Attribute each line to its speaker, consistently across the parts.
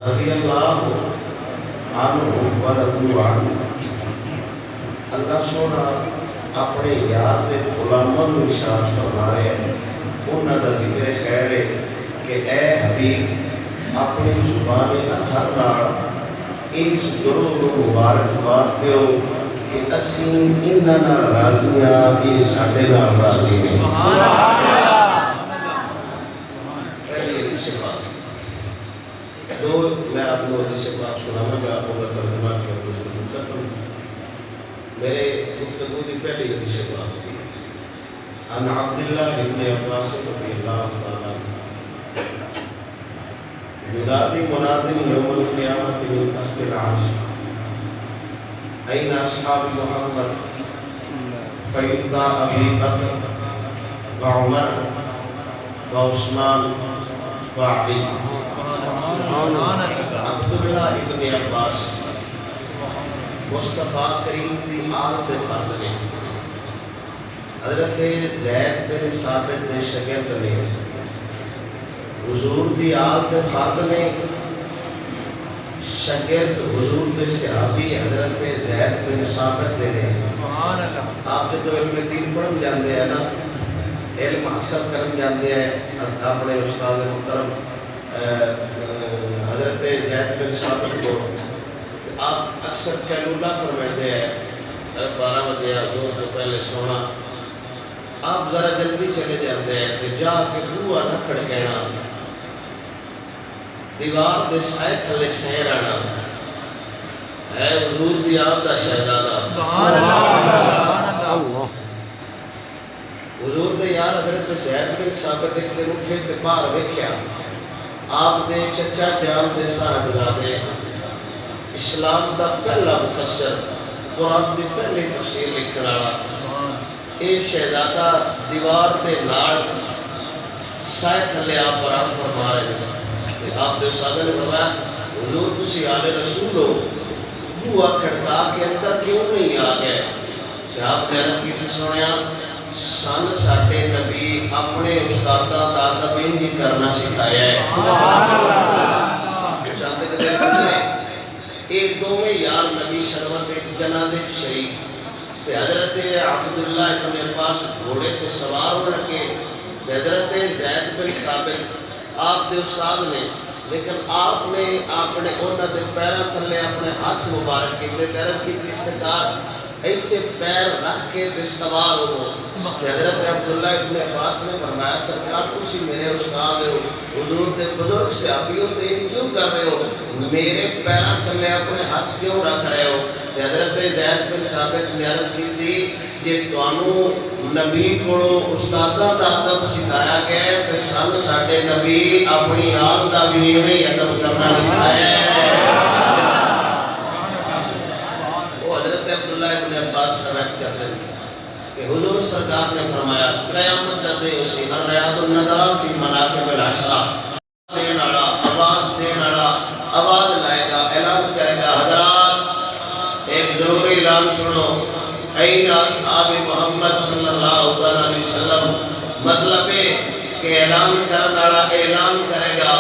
Speaker 1: رضی اللہ عنہ ورضوا عنہ۔ اللہ سونا اپنے یار دے غلاموں کو ارشاد فرما رہے ہیں، انہاں دا ذکر خیر ہے کہ اے حبیب اپنی زبان اطہر نال اس گروہ کو مبارکباد دیو کہ اسی انہاں نال راضی ہاں، یہ ساڈے نال راضی ہیں۔ پہلی حدیث پاک دو میں آپ کو حدیث پاک سنانا گا، آپ کو ترجمہ کیا گفتگو ختم۔ میرے گفتگو کی پہلی حدیث پاک کی عن عبداللہ ابن عباس رضی اللہ تعالیٰ ینادی منادٍ یوم القیامۃ من تحت العرش این اصحاب محمد فیؤتی ابی بکر وعمر وعثمان وعلی۔ عبداللہ ابن عباس مصطفیٰ کریم دی آل دے فاضلے حضرت زید بن ثابت نے شاگرد نے حضور دی آل دے فاضلے شاگرد حضور دے صحابی حضرت زید بن ثابت نے آپ جو علم دین پڑھن جاندے ہیں نا، علم حاصل کرن جاندے ہیں اپنے استاد محترم حضرت زید بن ثابت کو آپ اکثر کیلولا فرماتے ہیں 12 بجے حضور تو پہلے سونا، آپ ذرا جلدی چلے جاتے ہیں کہ جا کے بوہا نہ کھڑکینا، دیوار دے سائے تھلے سیر آنا ہے حضور دی آل دا شہزادہ حضور دے یار حضرت زید بن ثابت ایک دن اٹھے تے باہر ویکھیا آپ دے چچا جان دے صاحبزادے اسلام دا پہلا مفسر قرآن دی پہلی تفسیر لکھن والا ایک شہزادہ دیوار دے نال سائے تھلے آپ آرام فرما رہے، آپ دے استاد نے فرمایا حضور تسی آل رسول ہو، بوہا کھڑکا کے اندر کیوں نہیں آ گئے؟ کہ آپ نے عرض کی سنیا سن ساڈے نبی اپنے استاداں دا ادب انج کرنا سکھایا ہے۔ چند دن گزرے ایک دوویں یار نبی سرور ایک جنازے شریف تے حضرت عبداللہ ابن عباس گھوڑے تے سوار ہو رکھے، حضرت زید بن ثابت آپ دے استاد نے، لیکن آپ نے اپنے انہاں دے پیراں تھلے اپنے ہاتھ مبارک کیتے تے عرض کیتی سرکار ایچے پیر رکھ کے تے سوار ہو۔ حضرت عبداللہ ابن عباس نے فرمایا سرکار تسی میرے استاد ہو، حضور دے بزرگ صحابی ہو تے کیوں کر رہے ہو، میرے پیراں تھلے اپنے ہاتھ کیوں رکھ رہے ہو؟ حضرت زید بن ثابت نے عرض کی تھی کہ تانوں نبی کو استاداں دا ادب سکھایا گیا ہے تے سن ساڈے نبی اپنی آل دا بھی ایویں ادب کرنا سکھایا ہے۔ عبداللہ ابن عباس روایت کرتے ہیں کہ حضور سرکار نے فرمایا قیامت کا دن اسی الریاض النظرہ فی مناقب العشرہ دین والا آواز لائے گا، اعلان کرے گا حضرات ایک ضروری اعلان سنو، این اصحاب محمد صلی اللہ علیہ وسلم، مطلب ہے کہ اعلان کرنے والا اعلان کرے گا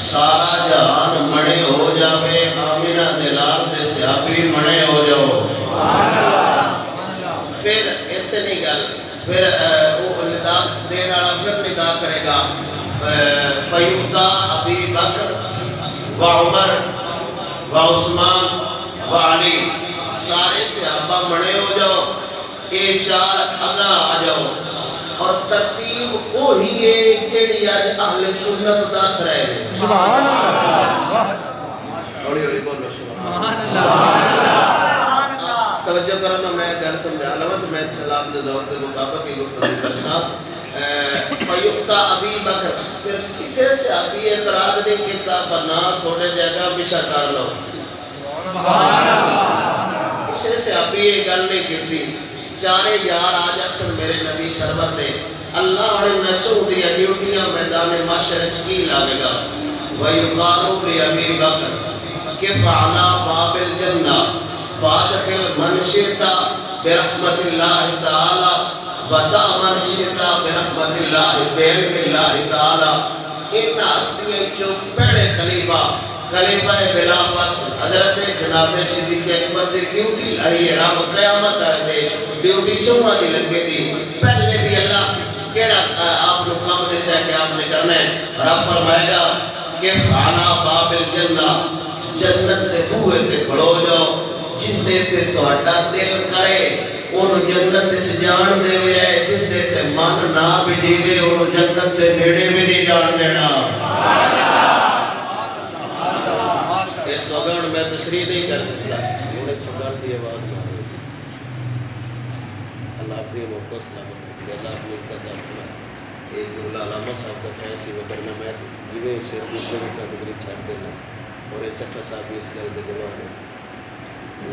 Speaker 1: سارا جہان مڑے ہو جاوے، آمینہ دلال دے صحابی مڑے ہو جاؤ۔ پھر اتنے نہیں گل، پھر وہ ندا دین والا پھر ندا کرے گا فیؤتی ابی بکر وعمر وعثمان وعلی، سارے صحابہ مڑے ہو جاؤ، یہ چار اگا آ جاؤ، اور ترتیب وہی ہے جیڑی آج اہل سنت دس رہے ہیں۔ سبحان اللہ، ہولی ہولی بولو سبحان اللہ۔ توجہ کرنا، میں گھر سمجھا لوں تو میں سلام دے دور کے مطابق ہی گفتگو کر ساتھ فیؤتی ابی بکر، پھر کسے سے ابھی اعتراض نہیں کیتا بنا تھوڑے جگہ بشا کر لو، کسے سے ابھی یہ گل نہیں کیتی، چارے یار آج اصل میرے نبی سربت دے اللہ نے نچوں دیا ڈیوٹیاں میدان معاشر کی لاوے گا۔ وَيُقَالُ لِأَبِي بَكْرٍ كِفْ عَلَى بَابِ الْجَنَّةِ فَادْخِلْ مَنْ شِئْتَ بِرَحْمَةِ اللَّهِ تَعَالَى وَدَعْ مَنْ شِئْتَ بِرَحْمَةِ اللَّهِ بِعِلْمِ اللَّهِ تَعَالَى۔ ان ہستیاں چو پہلے خلیفہ خلیفہ بلا فصل حضرت جناب صدیق اکبر دی ڈیوٹی لائی ہے رب قیامت آئے ڈیوٹی چوہاں دی لگے دی پہلے دی اللہ کیڑا آپ نے کام دیتا ہے کہ آپ نے کرنا ہے رب فرمائے گا کہ فانا باب الجنہ جنت دے بوئے تے کھڑو جاؤ جندے تے توڑا دل کرے انہوں جنت سے جان دے ہوئے ہے جندے تے من نہ بھی دیوے انہوں جنت دے نیڑے بھی نہیں جان دینا اس لوگوں میں تشریح نہیں کر سکتا انہیں چھکر دی آواز اللہ اپنی موقع سلامت اللہ اپنی قدر اپنا ایک جملہ علامہ صاحب کا فیسی وکرنا میں جیوے اسے دوسرے میں کیٹیگری چھاٹ دینا اور ایک چٹھا صاحب بھی اس گھر دے گواہ ہے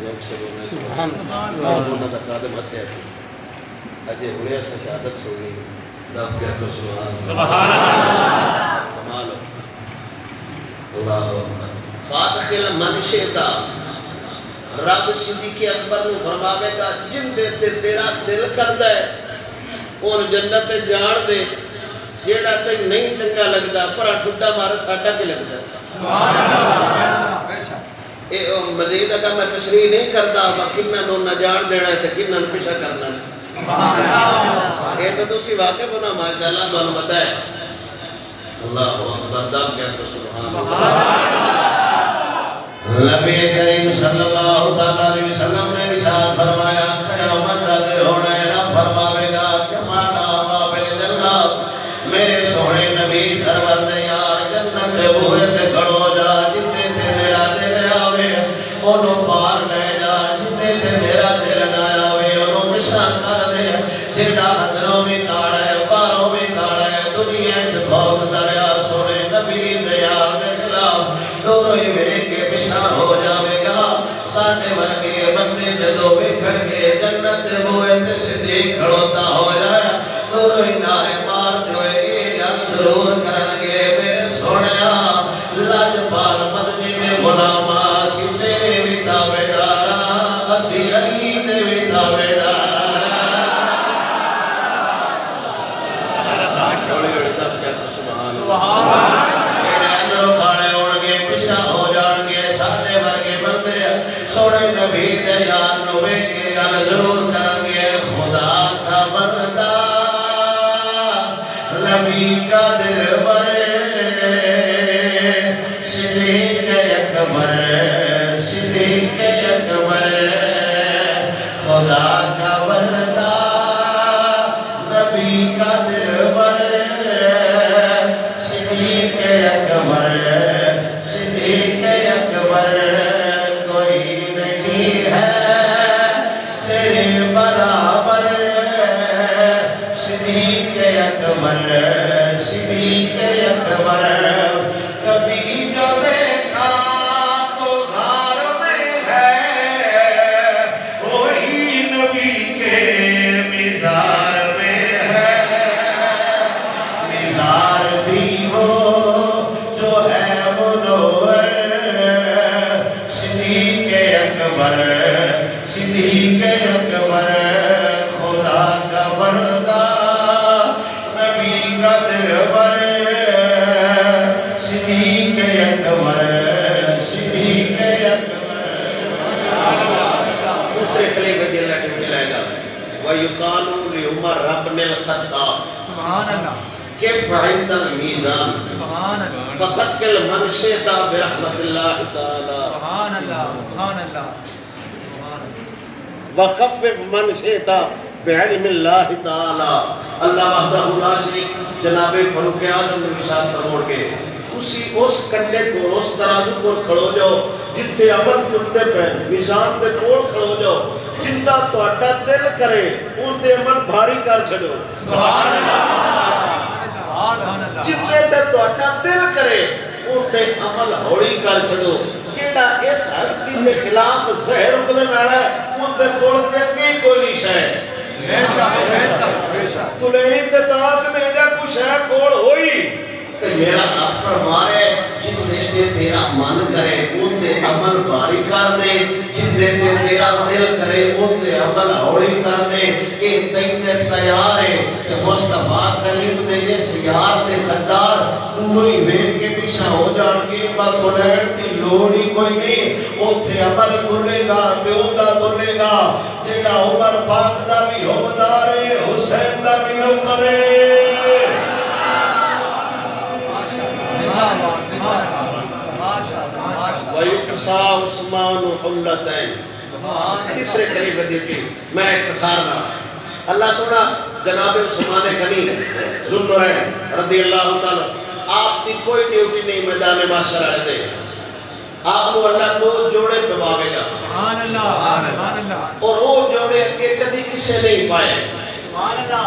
Speaker 1: لوگ سے بولنے سبحان اللہ خادم ہسے ایسی اجے ہوئے ایسا شہادت سنی دب کیا تو سبحان اللہ کمال اللہ فاتخل من شئتا رب صدیق اکبر نے فرماوے گا جن دیتے تیرا دل کرتا ہے اور جنت جان دے جیڑا تے نہیں چنگا لگدا پر ٹھڈا مارا ساڈا کی لگدا اے مزید اگر میں تشریح نہیں کرتا کنہ نو نہ جان دینا ہے تے کنہ نو پیچھا کرنا ہے اے تو تسی واقف ہونا ماشاءاللہ تو پتہ ہے اللہ اکبر دب کیا تو سبحان اللہ نبی کریم صلی اللہ علیہ وسلم نے رسالت فرمایا قیامت دے ہونے رب فرماوے گا کہ مانا بابل جنت میرے سونے نبی سرور دے یار جنت دے بوئے تے کھڑو جا جتے تے تیرا دل آوے انہوں پار لے جا جتے تے تیرا دل نہ آوے انہوں مشاہ کر دے جڑا حضروں میں کھاڑا ہے پاروں میں کھاڑا ہے دنیا جبھوک دریا سونے نبی دے یار دے خلاف دونوں ہی کے پشاہ ہو جاوے گا ساڑھے ورگے بندے جدو بکھڑ کے جنت بوئے تے صدیق کھڑوتا ہو جائے دونوں ہی نعرے مار دوئے یہ جان ضرور کرنگے میرے سوڑیا لاج پال مدنی دے غلامہ سی تیرے بھی دعوے دارا اسی علی دے بھی دعوے دارا شوڑی دب کیا سبحان اللہ سوڑے نبی دے یار نوے کے گل ضرور کرنگے خدا کا بندہ نبی کا دل بر صدیق اکبر صدیق اکبر خدا کا بندہ نبی کا دل بر صدیق اکبر صدیق اکبر صدیق اکبر کبھی جو دیکھا تو غار میں ہے وہی نبی کے مزار میں ہے مزار بھی وہ جو ہے منور صدیق اکبر صدیق اکبر خدا کا بندہ صدیق اکبر صدیق اکبر دوسرے خلیفہ دی اللہ ٹھیک ملائے گا وَيُقَالُوا لِعُمَرْ رَبْنِ الْخَطَّابِ كيف عند الميزان فثقل من شئت برحمة الله تعالى وخفف من شئت بعلم اللہ تعالی اللہ وحدہ لا شریک جناب فاروق اعظم نے ارشاد فرمایا کہ اسی اس کنڈے کو اس ترازو کو کھڑو جاؤ جتھے عمل کرتے پہ میزان دے کول کھڑو جاؤ جندا تہاڈا دل کرے اون تے عمل بھاری کر چھڈو سبحان اللہ سبحان اللہ جتھے تے تہاڈا دل کرے اون تے عمل ہوڑی کر چھڈو جیڑا اس ہستی دے خلاف زہر اگلن والا ہے اون تے کول تے اگے کوئی نہیں شے تو لینی تے تاج میں جا کچھ ہے کوڑ ہوئی تے میرا رب فرمارے جن دے تے تیرا من کرے ان دے عمل باری کر دے جن دے تے تیرا دل کرے ان دے عمل ہوڑی کر دے یہ تینے تیار ہے کہ مصطفیٰ کریم دے یہ سیار دے خدار دوروں ہی ویکھ کے پیچھے ہو جان گے عمل تو لین دی لوڑ ہی کوئی نہیں اوتھے عمل تلے گا تے اوندا تلے گا جیڑا عمر پاک دا بھی حکمدار ہے حسین دا بھی نوکر ہے وَيُقْصَى عُثْمَانُ حُلَّتَيْن تیسرے خلیفہ دیتی میں اختصار نہ اللہ سنا جناب عثمان غنی ذوالنورین رضی اللہ تعالیٰ آپ کی کوئی ڈیوٹی نہیں میدان معاشر آئے دے آپ کو اللہ دو جوڑے پواوے گا اور وہ جوڑے کے کدی کسے نہیں پائے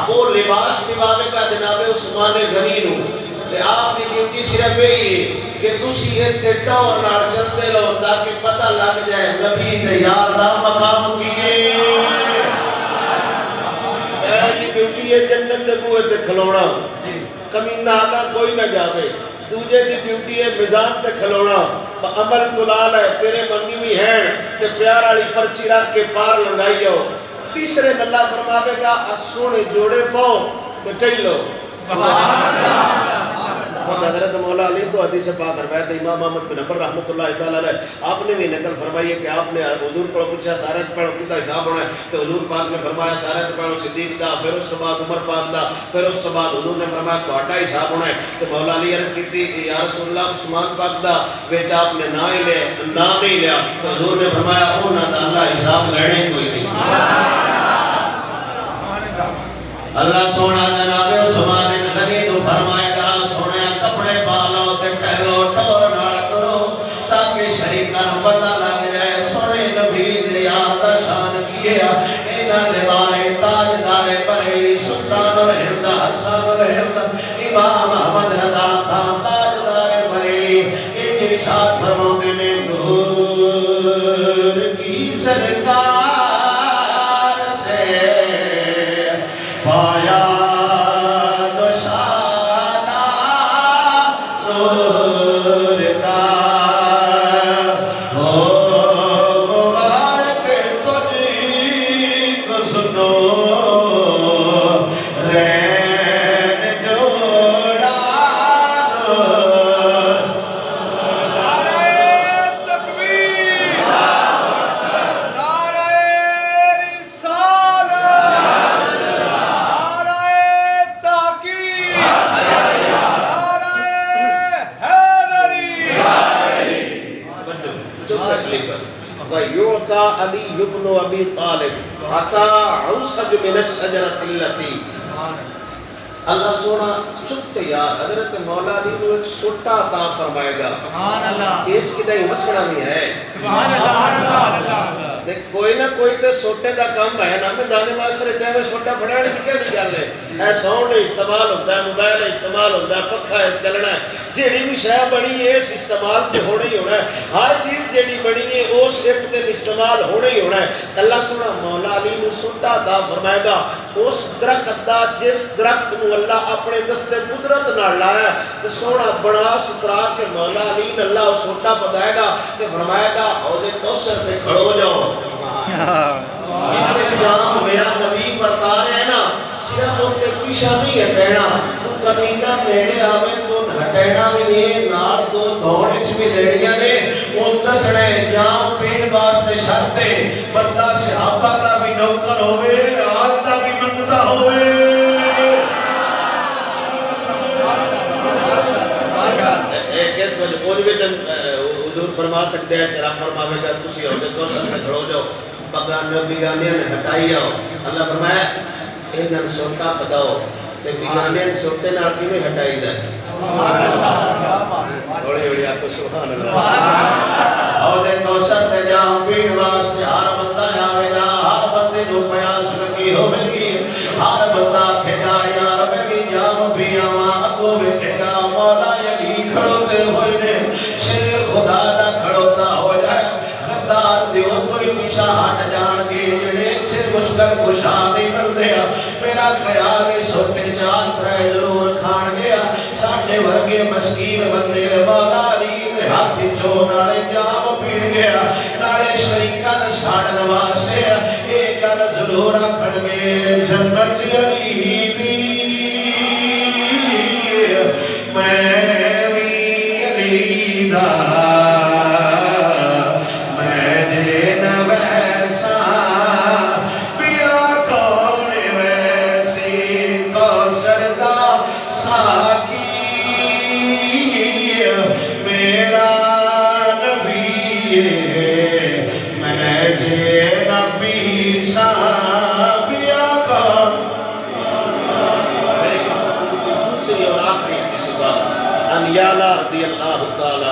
Speaker 1: وہ لباس پواوے گا جناب عثمان غنی نو آپ کی ڈیوٹی صرف یہی ہے کہ تسی ایتھے ٹور نال چلتے لو تاکہ پتہ لگ جائے نبی دے یار دا مقام کیے میری ڈیوٹی ہے جنت دے بوئے تے کھلونا کمینہ آگا کوئی نہ جاوے دوجے دی ڈیوٹی ہے میزان تے کھلونا عمل کلال ہے تیرے منگی بھی ہیں تے پیار والی پرچی رکھ کے پار لنگائی ہو تیسرے اللہ فرماوے گا سونے جوڑے پاؤ تے کئی لو خود حضرت مولا علی تو حدیث پاک روایت امام محمد بن حنبل رحمۃ اللہ تعالیٰ علیہ آپ نے بھی نقل فرمائی ہے کہ آپ نے حضور کو پوچھا سارے پڑھو کتنا حساب ہونا ہے تو حضور پاک نے فرمایا سارے پڑھو صدیق دا پھر اس کے بعد عمر پاک دا پھر اس کے بعد حضور نے فرمایا تہاڈا حساب ہونا ہے تو مولا علی عرض کی تھی یا رسول اللہ عثمان پاک دا وچ آپ نے نہ ہی لے نہ نہیں لیا تو حضور نے فرمایا انہاں دا اللہ حساب لینے کوئی نہیں اللہ سونا جناب عثمان غنی تو فرمائے گا سونے کپڑے پالو تے ٹہلو ٹور نال کرو تاکہ شریکاں نوں پتہ لگ جائے سونے نبی دے یار دا شان کیے انہاں دے بارے تاجدار بریلی سلطان الہند حسن الہند امام احمد رضا خان تاجدار بریلی ایک ارشاد فرماتے نے نور کی سرکار سے پایا دشانہ نور کا ہو مبارک تجھی کو سنو رین جوڑا نور نعرہ تکبیر نعرہ وَيُعْطَى عَلِيُّ بْنُ أَبِي طَالِبٍ عَصَا عُوْسَجُ مِنَ الشَّجَرَةِ الَّتِي اللہ سونا چپتے یار حضرت مولا علی کو ایک سوٹا عطا فرمائے گا اس کی دائی مسئلہ نہیں ہے دیکھ کوئی نہ کوئی تے سوٹے دا کام ہے نا میں دانے معاشرے ٹائم سوٹا پڑھانے کی کیا نہیں کرنے اے ساؤنڈ استعمال ہوتا ہے موبائل استعمال ہوتا ہے پکھا ہے چلنا ہے جیڑی بھی شاہ بنی ہے اس استعمال پہ ہونا ہی ہونا ہے ہر چیز جیڑی بنی ہے اس ایک دن استعمال ہونا ہی ہونا ہے اللہ سونا مولا علی نو سوٹا عطا فرمائے گا اس درخت دا جس درخت نو اللہ اپنے دستے قدرت نہ لایا تو سونا بڑا سترا کے مولا علی نے اللہ سوٹا بتائے گا کہ فرمائے گا عہدے کوثر تے کھڑو جاؤ انتظام میرا نبی برتا رہے ہیں نا صرف ان کے پیچھا نہیں ہٹینا تو کمینہ نیڑے آوے تو ہٹینا بھی نہیں نار تو دھوڑچ بھی لیڑیاں نے ان دسڑے جام پین واسطے شرطے بندہ صحابہ کا بھی نوکر ہوئے آل کا بھی منگتا ہوئے کس وجہ کوئی بھی حضور فرما سکتے ہیں تیرا فرماوے گا تسی ہوتے تو سب میں کھڑو جاؤ بیگانیاں نے ہٹائی آؤ اللہ فرمایا انہاں سوٹا پداؤ تے بیگانیاں سوٹے نال کیویں ہٹائی دا ہولی ہولی آپ کو سبحان اللہ عہدے کوثر تے جام پین واسطے ہر بندہ آوے گا ہر بندے نو پیاس لگی ہوے گی ہر بندہ آکھے گا یا رب کی جام بھی آواں اگوں ویکھے گا مولا علی کھڑوتے ہوئے نے شیر خدا دا کھڑوتا ہو جائے خدار دیو کوئی پیچھا ہٹ جان گے جڑے چھے مشکل کشا نہیں ملتے میرا خیال ہے سوٹے چار ترے ضرور کھان گیا ساڑھے ورگے مسکین بندے مولا علی دے ہاتھی چو نالے جام پیڑ گیا نالے شریکہ نشاڑ نواسے ایک گل ضرور کھڑ گئے جنت علی دی میں انیالہ رضی اللہ تعالی